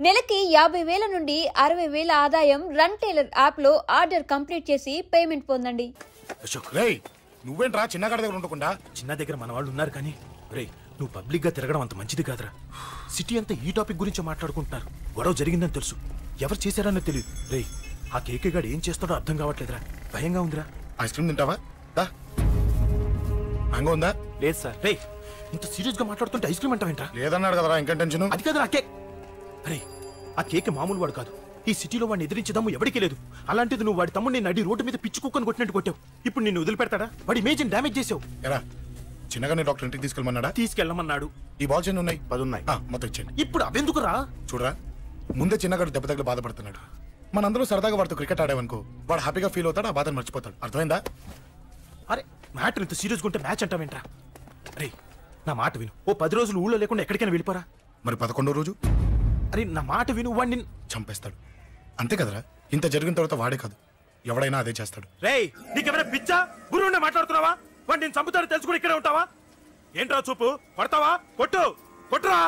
నెలకి 50,000 నుండి 60,000 ఆదాయం రన్ టైలర్ యాప్ లో ఆర్డర్ కంప్లీట్ చేసి పేమెంట్ పొందండి. అశోక్ రేయ్ నువ్వేంట్రా చిన్నగాడి దగ్గర ఉండకుండా? చిన్న దగ్గర మన వాళ్ళు ఉన్నారు కానీ రేయ్ నువ్వు పబ్లిక్ గా తిరగడం అంత మంచిది కాదురా. సిటీ అంతా ఈ టాపిక్ గురించి మాట్లాడుకుంటున్నారు. గొడవ జరిగిందని తెలుసు, ఎవరు చేశారన్నో తెలియదు. రేయ్ ఆ కేకే గాడు ఏం చేస్తాడో అర్థం కావట్లేదురా, భయంగా ఉందిరా. ఐస్ క్రీమ్ తింటావా? మ్యాంగో ఉందా? లేదు సార్. రేయ్ ఇంత సీరియస్ గా మాట్లాడుతుంటే ఐస్ క్రీమ్ అంటావేంట్రా? లేదన్నాడు కదరా, ఇంకా టెన్షన్. అది కాదురా కేక్. అరే ఆ కేక్ మామూలు వాడు కాదు. ఈ సిటీలో వాడిని ఎదిరించదమ్ము ఎవరికీ లేదు. అలాంటిది నువ్వు వాడి తమ్ముడిని నడి రోడ్డు మీద పిచ్చి కుక్కను కొట్టినట్టు కొట్టావు. ఇప్పుడు నిన్ను వదిలిపెడతాడా? వాడి ఇమేజ్ డ్యామేజ్ చేసావు. ఎరా చిన్నగానే డాక్టర్ ఇంటికి తీసుకెళ్ళమన్నాడా? తీసుకెళ్ళమన్నాడు. ఈ బాల్స్ ఎన్ని ఉన్నాయి? 10 ఉన్నాయి. మొత్తం ఇచ్చేయండి. ఇప్పుడు అవెందుకురా? చూడరా ముందే చిన్నగాడు దెబ్బ తగిలి బాధపడుతున్నాడు. మనందరూ సరదాగా వాడితో క్రికెట్ ఆడామనుకో, వాడు హ్యాపీగా ఫీల్ అవుతాడు, ఆ బాధను మర్చిపోతాడు. అర్థమైందా? అరే మ్యాటర్ ఇంత సీరియస్గా ఉంటే మ్యాచ్ అంటావేంట్రా? అరే నా మాట విను. ఓ 10 రోజులు ఊళ్ళో లేకుండా ఎక్కడికైనా వెళ్ళిపోరా. మరి 11వ రోజు? అరే నా మాట విను, వాడిని చంపేస్తాడు. అంతే కదరా? ఇంత జరిగిన తర్వాత వాడే కాదు, ఎవడైనా అదే చేస్తాడు. రేయ్ నీకెవరైనా పిచ్చా గురువునే మాట్లాడుతున్నావా? వాడిని నేను చంపుతాను తెలుసుకుని ఇక్కడే ఉంటావా? ఏంట్రా చూపు? కొడతావా? కొట్టు కొట్టురా.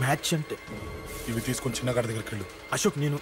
మ్యాచ్ అంటే ఇవి తీసుకొని చిన్నగాడి దగ్గరికి వెళ్ళు. అశోక్ నేను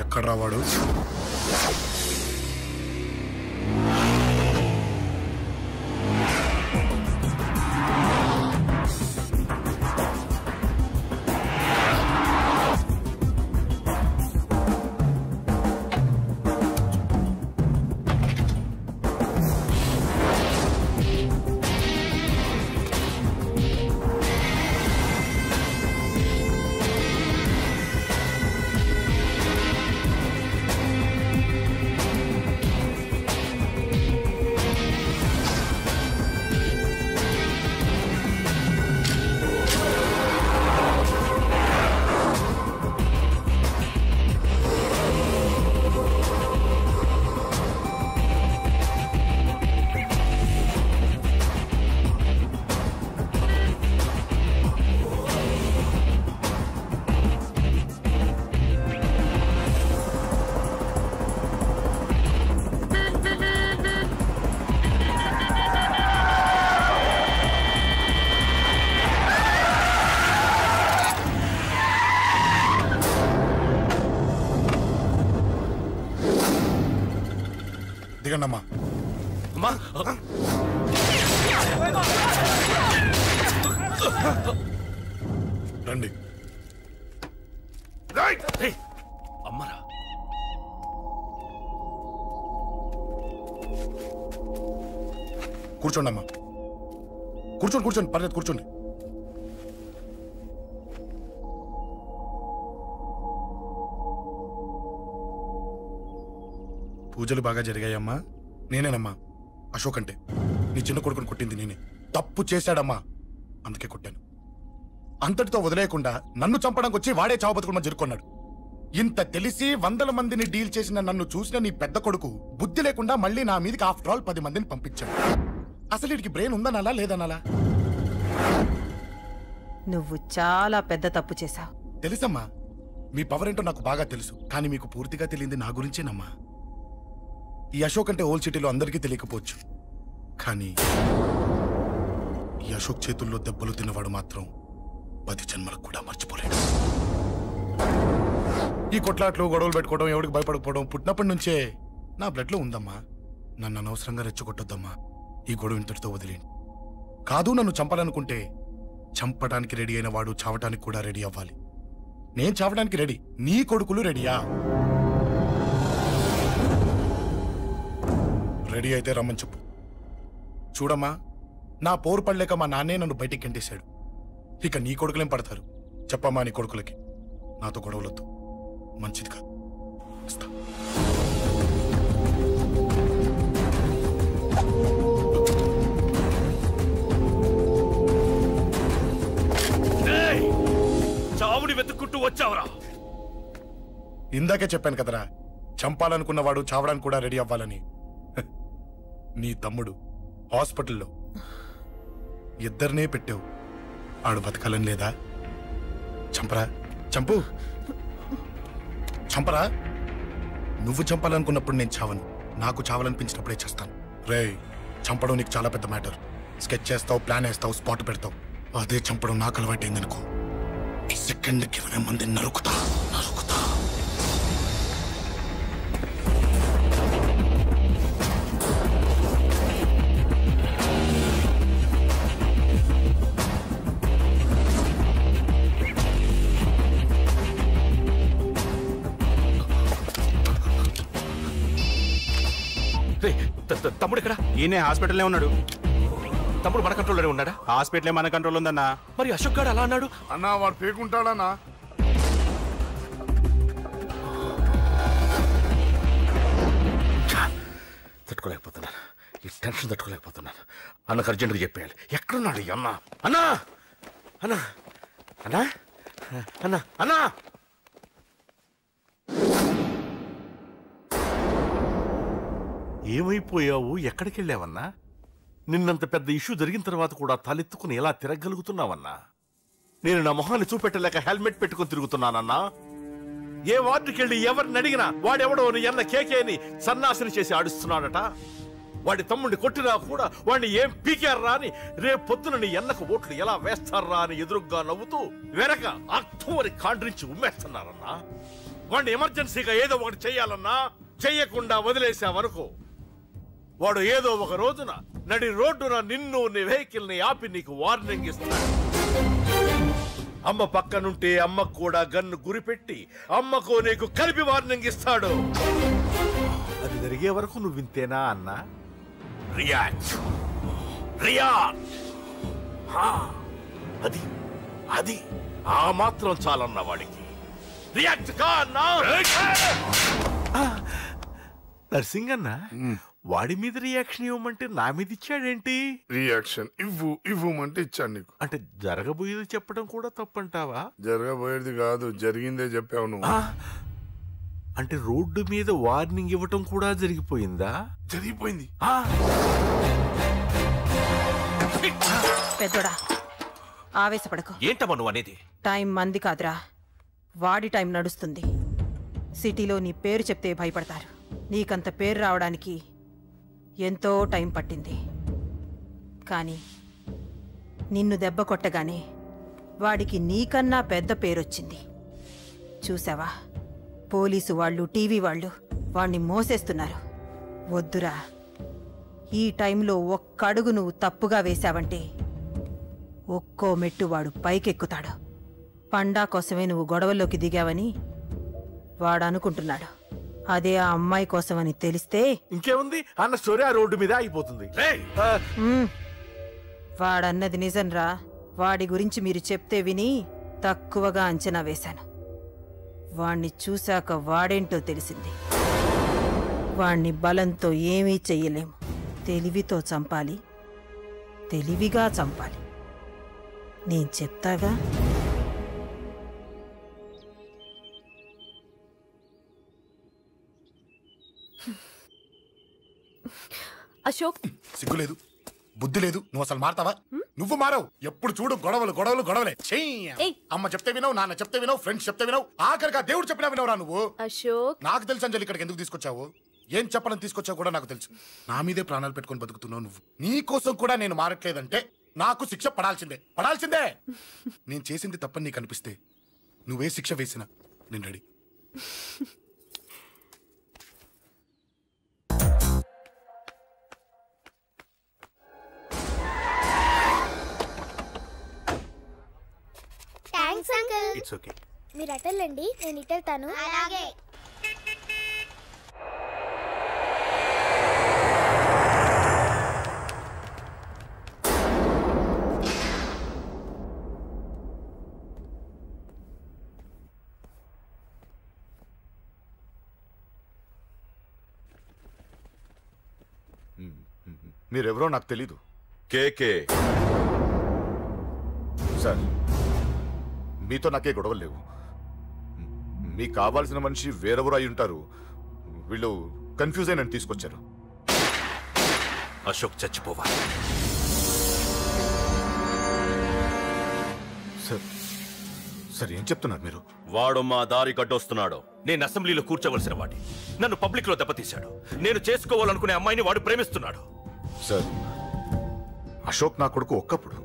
ఎక్కడ రావాడు? దిగండమ్మా. రండి. అమ్మరా కూర్చోండి అమ్మా. కూర్చోండి పర్లేదు కూర్చోండి. పూజలు బాగా జరిగాయమ్మా? నేనేనమ్మా అశోక్ అంటే. నీ చిన్న కొడుకుని కొట్టింది నేనే. తప్పు చేశాడమ్మా, అందుకే కొట్టాను. అంతటితో వదిలేయకుండా నన్ను చంపడానికి వచ్చి వాడే చావు బతుకులు జరుపుకున్నాడు. ఇంత తెలిసి 100 మందిని డీల్ చేసిన నన్ను చూసిన నీ పెద్ద కొడుకు బుద్ధి లేకుండా మళ్ళీ నా మీదకి ఆఫ్టర్ ఆల్ 10 మందిని పంపించాడు. అసలు వీడికి బ్రెయిన్ ఉందనాలా లేదనాలా? నువ్వు చాలా పెద్ద తప్పు చేశావు. తెలుసమ్మా, మీ పవర్ ఏంటో నాకు బాగా తెలుసు. కానీ మీకు పూర్తిగా తెలియంది నా గురించేనమ్మా. ఈ అశోక్ అంటే ఓల్డ్ సిటీలో అందరికీ తెలియకపోవచ్చు, కానీ ఈ అశోక్ చేతుల్లో దెబ్బలు తిన్నవాడు మాత్రం 10 జన్మలకు కూడా మర్చిపోలేడు. ఈ కొట్లాట్లు గొడవలు పెట్టుకోవడం ఎవరికి భయపడకపోవడం పుట్టినప్పటి నుంచే నా బ్లడ్లో ఉందమ్మా. నన్ను అనవసరంగా రెచ్చగొట్టొద్దమ్మా. ఈ గొడవ ఇంతటితో వదిలేండి. కాదు, నన్ను చంపాలనుకుంటే చంపడానికి రెడీ అయిన వాడు చావటానికి కూడా రెడీ అవ్వాలి. నేను చావడానికి రెడీ, నీ కొడుకులు రెడీయా? రెడీ అయితే రమ్మని చెప్పు. చూడమ్మా, నా పోరు పడలేక మా నాన్నే నన్ను బయటికి గెంటేశాడు. ఇక నీ కొడుకులేం పడతారు? చెప్పమ్మా నీ కొడుకులకి నాతో గొడవలొద్దు, మంచిది కాదు. వస్తా. చావుని వెతుక్కుంటూ వచ్చావరా? ఇందాకే చెప్పాను కదరా, చంపాలనుకున్నవాడు చావడానికి కూడా రెడీ అవ్వాలని. నీ తమ్ముడు హాస్పిటల్లో ఇద్దరినే పెట్టావు, ఆడు బతకాలని లేదా? చంపరా, చంపు, చంపరా. నువ్వు చంపాలనుకున్నప్పుడు నేను చావను, నాకు చావాలనిపించినప్పుడే చేస్తాను. రే, చంపడం నీకు చాలా పెద్ద మ్యాటర్. స్కెచ్ చేస్తావు, ప్లాన్ వేస్తావు, స్పాట్ పెడతావు. అదే చంపడం నాకు అలవాటైందనుకో, సెకండ్కి 20 మంది నరుకుతా. తమ్ముడు ఇక్కడ? ఈయనే హాస్పిటల్లో ఉన్నాడు. తమ్ముడు మన కంట్రోల్లోనే ఉన్నాడా? హాస్పిటలే మన కంట్రోల్ ఉందన్నా. మరి అశోక్ గారు అలా అన్నాడు? అన్నా వాడు పేకుంటాడన్నా. తట్టుకోలేకపోతున్నాను, ఈ టెన్షన్ తట్టుకోలేకపోతున్నాను. అన్నకు అర్జెంటుగా చెప్పేయాలి. ఎక్కడున్నాడు ఈ అన్న? అన్నా, అన్నా, అన్నా, అన్నా, అన్నా. ఏమైపోయావు? ఎక్కడికి వెళ్ళావన్నా? నిన్నంత పెద్ద ఇష్యూ జరిగిన తర్వాత కూడా తలెత్తుకుని ఎలా తిరగలుగుతున్నావన్నా? నేను నా మొహాన్ని చూపెట్టలేక హెల్మెట్ పెట్టుకుని తిరుగుతున్నానన్నా. ఏ వార్డుకి వెళ్ళి ఎవరిని అడిగినా వాడెవడో నీ అన్న కేకేని సన్నాసిని చేసి ఆడిస్తున్నాడట. వాడి తమ్ముడిని కొట్టినా కూడా వాడిని ఏం పీకారా అని రేపు పొద్దున నీ అన్నకు ఓట్లు ఎలా వేస్తారా అని ఎదురుగ్గా నవ్వుతూ వెనక అర్థమని కాండ్రించి ఉమ్మేస్తున్నారన్నా. వాడిని ఎమర్జెన్సీగా ఏదో ఒకటి చెయ్యాలన్నా. చెయ్యకుండా వదిలేసావనుకో, వాడు ఏదో ఒక రోజున నడి రోడ్డున నిన్ను నీ వెహికల్ ని ఆపి నీకు వార్నింగ్ ఇస్తాడు. అమ్మ పక్కనుంటే అమ్మకు కూడా గన్ను గురిపెట్టి అమ్మకు నీకు కలిపి వార్నింగ్ ఇస్తాడు. అది జరిగే వరకు నువ్వు వింతేనా అన్నా? React, react. అది అది ఆ మాత్రం చాలన్న వాడికి. రియాక్ట్ కా అన్నా. నర్సింగ్ అన్న, వాడి మీద రియాక్షన్ ఇవ్వమంటే నా మీద ఇచ్చాడేంటి? రియాక్షన్ ఇవ్వమంటే ఇచ్చాను నీకు. అంటే జరగబోయేది చెప్పడం కూడా తప్పంటావా? జరగబోయేది కాదు, జరిగిందే చెప్పావు నువ్వు. అంటే రోడ్డు మీద వార్నింగ్ ఇవ్వటం కూడా జరిగిపోయిందా? జరిగిపోయింది. పెద్దోడా, ఆవేశపడకు. ఏంటమ్మా నువ్వు అనేది? టైం మంది కాదురా, వాడి టైం నడుస్తుంది. సిటీలో నీ పేరు చెప్తే భయపడతారు. నీకంత పేరు రావడానికి ఎంతో టైం పట్టింది. కానీ నిన్ను దెబ్బ కొట్టగానే వాడికి నీకన్నా పెద్ద పేరొచ్చింది. చూసావా, పోలీసు వాళ్ళు, టీవీ వాళ్ళు వాణ్ణి మోసేస్తున్నారు. వద్దురా, ఈ టైంలో ఒక్కడుగు నువ్వు తప్పుగా వేశావంటే ఒక్కో మెట్టు వాడు పైకెక్కుతాడు. పండా కోసమే నువ్వు గొడవల్లోకి దిగావని వాడనుకుంటున్నాడు. అదే ఆ అమ్మాయి కోసమని తెలిస్తే ఇంకేముంది, అన్న స్టోరీ ఆ రోడ్డు మీద అయిపోతుంది. వాడన్నది నిజంరా. వాడి గురించి మీరు చెప్తే విని తక్కువగా అంచనా వేశాను. వాణ్ణి చూశాక వాడేంటో తెలిసింది. వాణ్ణి బలంతో ఏమీ చెయ్యలేము. తెలివితో చంపాలి, తెలివిగా చంపాలి. నేను చెప్తాగా. అశోక్, సిగ్గులేదు, బుద్ధి లేదు. నువ్వు అసలు మారతావా? నువ్వు మారవు. ఎప్పుడు చూడు గొడవలు గొడవలు గొడవలే. అమ్మ చెప్తే వినవు, నాన్న చెప్తే వినవు, ఫ్రెండ్స్ చెప్తే వినవు, ఆఖరిగా దేవుడు చెప్పినా వినవురా నువ్వు. అశోక్, నాకు తెలుసు అంజలి ఇక్కడికి ఎందుకు తీసుకొచ్చావు, ఏం చెప్పాలని తీసుకొచ్చావు కూడా నాకు తెలుసు. నా మీదే ప్రాణాలు పెట్టుకొని బతుకుతున్నావు నువ్వు. నీ కోసం కూడా నేను మారట్లేదంటే నాకు శిక్ష పడాల్సిందే, పడాల్సిందే. నేను చేసింది తప్పని నీకు అనిపిస్తే నువ్వే శిక్ష వేసినా నేను ready. Thanks uncle. It's okay. మీరు అటెళ్ళండి, నేను ఇటెళ్తాను. అలాగే. మీరెవరో నాకు తెలీదు. కేకే సార్, మీతో నాకే గొడవలు లేవు. మీకు కావాల్సిన మనిషి వేరెవరో అయి ఉంటారు. వీళ్ళు కన్ఫ్యూజ్ అయి నన్ను తీసుకొచ్చారు. అశోక్ చచ్చిపోవాలి. సార్ సార్ ఏం చెప్తున్నారు మీరు? వాడు మా దారి కట్టొస్తున్నాడు. నేను అసెంబ్లీలో కూర్చోవలసిన వాడి నన్ను పబ్లిక్ లో దెబ్బతీశాడు. నేను చేసుకోవాలనుకునే అమ్మాయిని వాడు ప్రేమిస్తున్నాడు. సార్, అశోక్ నా కొడుకు ఒక్కప్పుడు,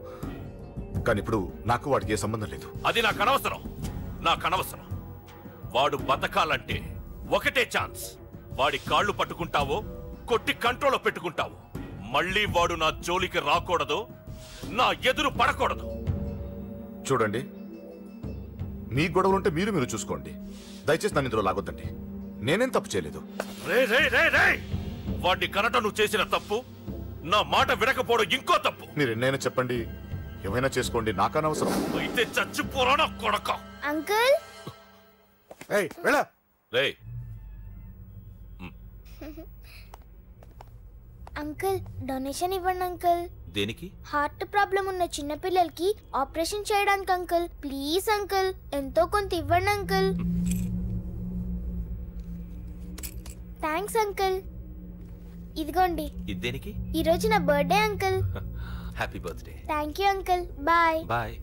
కానీ ఇప్పుడు నాకు వాడికి ఏ సంబంధం లేదు. అది నాకు అనవసరం. వాడు బతకాలంటే ఒకటే ఛాన్స్. వాడి కాళ్ళు పట్టుకుంటావో కొట్టి కంట్రోల్లో పెట్టుకుంటావు. మళ్ళీ వాడు నా జోలికి రాకూడదు, నా ఎదురు పడకూడదు. చూడండి, మీ గొడవలుంటే మీరు చూసుకోండి. దయచేసి నన్ను ఇందులో లాగొద్దండి. నేనేం తప్పు చేయలేదు. వాడిని కనట నువ్వు చేసిన తప్పు, నా మాట వినకపోవడం ఇంకో తప్పు. మీరు ఎన్నైనా చెప్పండి, ఏమైనా చేసుకోండి, నాకనవసరం. అయితే చచ్చిపోరా నా కొడక. అంకుల్ అంకుల్, డొనేషన్ ఇవ్వండి అంకుల్. దేనికి? హార్ట్ ప్రాబ్లం ఉన్న చిన్న పిల్లలకి ఆపరేషన్ చేయడానికి అంకుల్. ప్లీజ్ అంకుల్, ఎంతో కొంత ఇవ్వండి అంకుల్. Thanks uncle. ఇదిగోండి. దేనికి? ఈ రోజు నా birthday uncle. Happy birthday. Thank you uncle. Bye. Bye.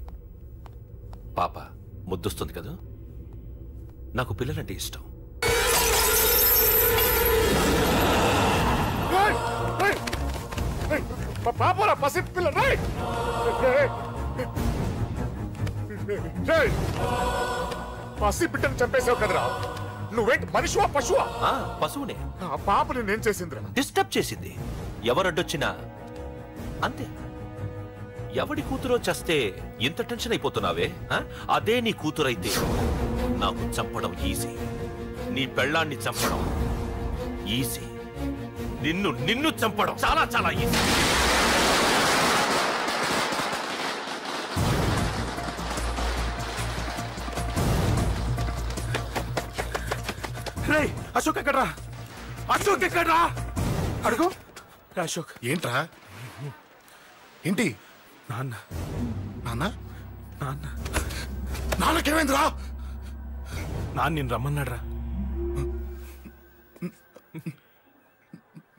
పాప ముద్దొస్తుంది కదా, నాకు పిల్లలంటే ఇష్టం. పాపరా పసి పిల్ల. పసి బిడ్డను చంపేసావు కదరా. నువ్వేంటి మనిషివా పశువా? పశువునే. ఆ పాపని నేను చేసిందిరా. డిస్టర్బ్ చేసింది. ఎవరడ్డొచ్చినా అంతే. ఎవడి కూతురో చేస్తే ఇంత టెన్షన్ అయిపోతున్నావే? అదే నీ కూతురైతే నాకు చంపడం ఈజీ. నీ పెళ్ళాన్ని చంపడం ఈజీ. నిన్ను చంపడం చాలా చాలా ఈజీ. అశోక్ ఎక్కడ్రా? అశోక్ ఎక్కడ్రా? అడుగు. అశోక్ ఏంట్రా? ఏంటి? నాన్న నాన్న నాన్న నాన్నకేమైందిరా? నాన్న నేను రమ్మన్నాడ్రా.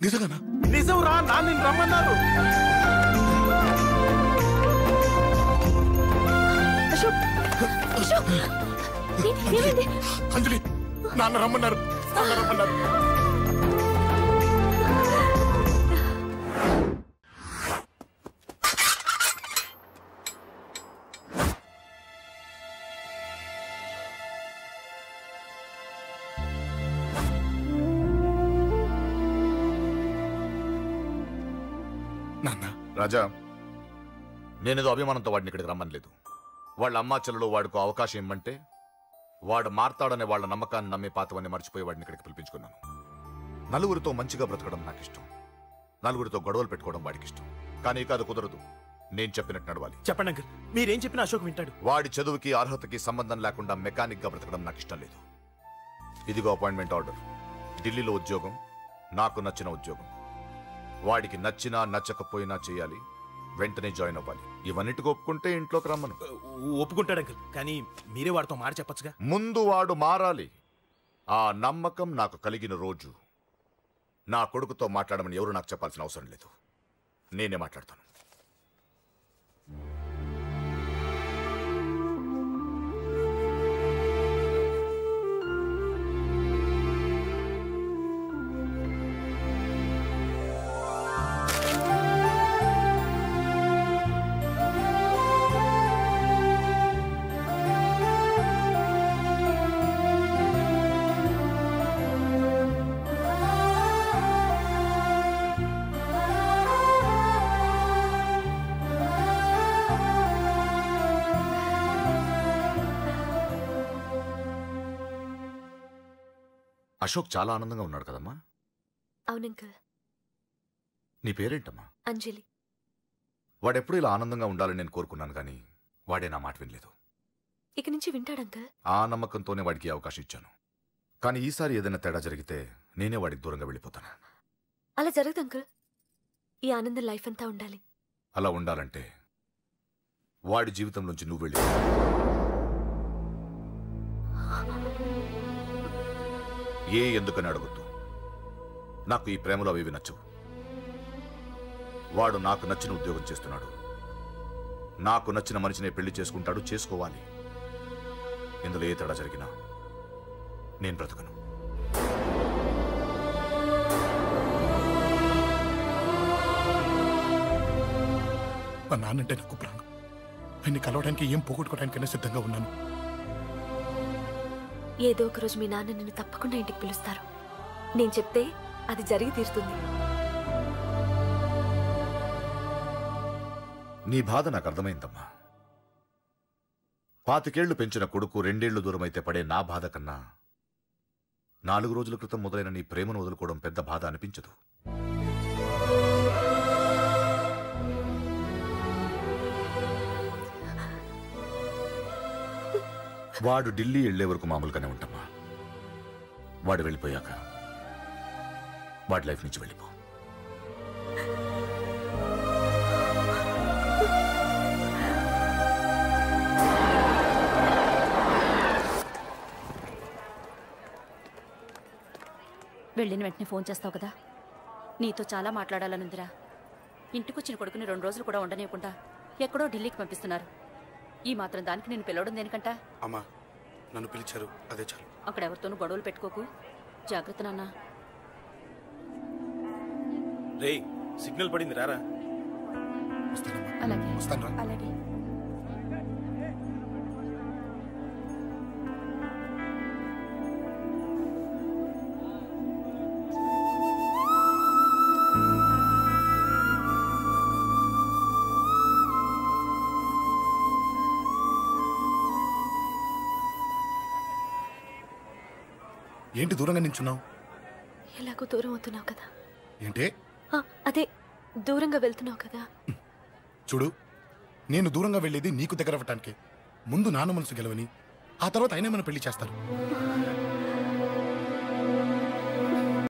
నిజంగానా? నిజం రా, నాన్న నేను రమ్మన్నారు. అంజలి, నాన్న రమ్మన్నారు. రాజా, నేనేదో అభిమానంతో వాడిని ఇక్కడికి రమ్మనలేదు. వాళ్ళ అమ్మా చెల్లెలు వాడికి అవకాశం ఇమ్మంటే వాడు మారతాడనే వాళ్ళ నమ్మకాన్ని నమ్మి పాతవన్నీ మర్చిపోయి వాడిని ఇక్కడికి పిలిపించుకున్నాను. నలుగురితో మంచిగా బ్రతకడం నాకు ఇష్టం, నలుగురితో గొడవలు పెట్టుకోవడం వాడికి ఇష్టం. కానీ ఇక అది కుదరదు. నేను చెప్పినట్టు నడవాలి. చెప్పండి అంకుల్, మీరేం చెప్పినా అశోక్ వింటాడు. వాడి చదువుకి అర్హతకి సంబంధం లేకుండా మెకానిక్ గా బ్రతకడం నాకు ఇష్టం లేదు. ఇదిగో అపాయింట్మెంట్ ఆర్డర్. ఢిల్లీలో ఉద్యోగం, నాకు నచ్చిన ఉద్యోగం. వాడికి నచ్చినా నచ్చకపోయినా చేయాలి, వెంటనే జాయిన్ అవ్వాలి. ఇవన్నిటికి ఒప్పుకుంటే ఇంట్లోకి రమ్మను. ఒప్పుకుంటాడు అంకుల్, కానీ మీరే వాడితో మాట చెప్పచ్చుగా. ముందు వాడు మారాలి. ఆ నమ్మకం నాకు కలిగిన రోజు నా కొడుకుతో మాట్లాడమని ఎవరు నాకు చెప్పాల్సిన అవసరం లేదు. నేనే మాట్లాడతాను. అశోక్ చాలా ఆనందంగా ఉన్నాడు కదమ్మా? అవునంకల్. నీ పేరేంటమ్మా? అంజలి. వాడెప్పుడు ఇలా ఆనందంగా ఉండాలని నేను కోరుకున్నాను, కానీ వాడే నా మాట వినలేదు. ఇక నుంచి వింటాడంకల్. ఆ నమ్మకంతోనే వాడికి అవకాశం ఇచ్చాను. కానీ ఈసారి ఏదైనా తేడా జరిగితే నేనే వాడికి దూరంగా వెళ్ళిపోతాను. అలా జరగదు అంకల్. ఈ ఆనందం లైఫ్ అంతా ఉండాలి. అలా ఉండాలంటే వాడి జీవితం నుంచి నువ్వు వెళ్ళి ఎందుకని అడగొద్దు. నాకు ఈ ప్రేమలో అవి నచ్చవు. వాడు నాకు నచ్చిన ఉద్యోగం చేస్తున్నాడు. నాకు నచ్చిన మనిషినే పెళ్లి చేసుకుంటాడు, చేసుకోవాలి. ఇందులో ఏ తేడా జరిగినా నేను బ్రతకను. మా నాన్నంటే నాకు ప్రాణం. ఆయన్ని కలవడానికి ఏం పోగొట్టుకోవడానికైనా సిద్ధంగా ఉన్నాను. ఏదో ఒక రోజు మీ నాన్న నిన్ను తప్పకుండా ఇంటికి పిలుస్తారు. నేను చెప్తే అది జరిగి తీరుతుంది. నీ బాధ నాకు అర్థమైందమ్మా. 25 పెంచిన కొడుకు 2 ఏళ్లు దూరమైతే పడే నా బాధ కన్నా 4 రోజుల క్రితం మొదలైన నీ ప్రేమను వదులుకోవడం పెద్ద బాధ అనిపించదు. వాడు ఢిల్లీ వెళ్లే వరకు మామూలుగానే ఉంటామా. వాడు వెళ్ళిపోయాక వాడి లైఫ్ నుంచి వెళ్ళిపో. వెళ్ళిన వెంటనే ఫోన్ చేస్తావు కదా. నీతో చాలా మాట్లాడాలనుందిరా. ఇంటికొచ్చిన కొడుకుని 2 రోజులు కూడా ఉండనివ్వకుండా ఎక్కడో ఢిల్లీకి పంపిస్తున్నారు. ఈ మాత్రం దానికి నేను పిలవడం దేనికంట? అమ్మా, నన్ను పిలిచారు, అదే చాలు. అక్కడ ఎవరితోనూ గొడవలు పెట్టుకోకు. జాగ్రత్త నాన్న. రే, సిగ్నల్ పడింది, రారా. అలాగే వస్తాను. అలాగే. ఏంటి దూరంగా నించున్నావు? ఎలాగో దూరం అవుతున్నావు కదా. ఏంటి? అదే దూరంగా వెళ్తున్నావు కదా. చూడు, నేను దూరంగా వెళ్ళేది నీకు దగ్గర అవ్వటానికి. ముందు నాన్న మనసు గెలవని, ఆ తర్వాత అయినా మన పెళ్లి చేస్తారు.